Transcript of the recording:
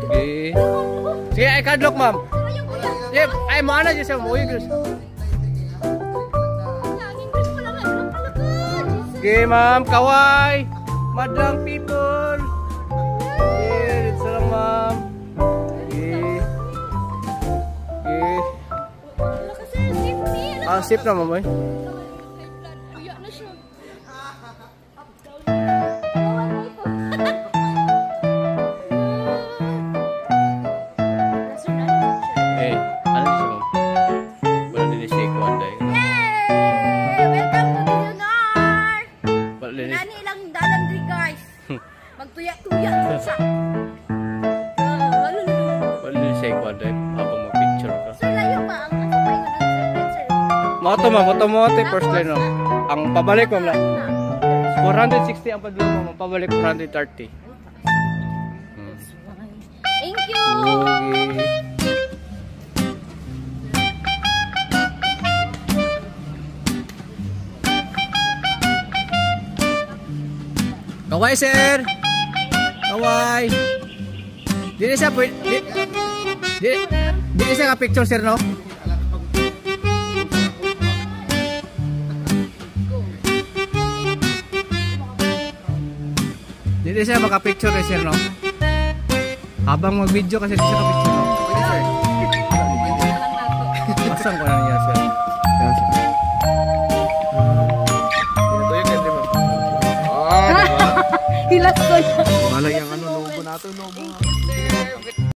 Okay. Sige, ay kadlok, ma'am. Yep, ay mo ana jud sa mo English. Okay, ma'am, kaway. Madlang people. Okay, dito lang, ma'am. Okay. Okay. Ah, sip na, ma'am. Nani lang dalan diri guys. Magtuya-tuya siya. Wala siya kwadre habang mag-picture ka. Sir, layo ba ang ano pa yun ang sir? Moto ma'am, automotive first line no. Ang pabalik mo lang. 460 ang padulong mo, pabalik 430. Thank you. Okay. Kaway sir. Kaway. Dili siya dili siya ka picture sir no? Dili siya maka-picture eh sir no? Habang mag-video kasi di siya ka-picture no? Pwede sir. Pasang ko na niya sir. Hilas ko na. Wala yung ano, logo natin, logo.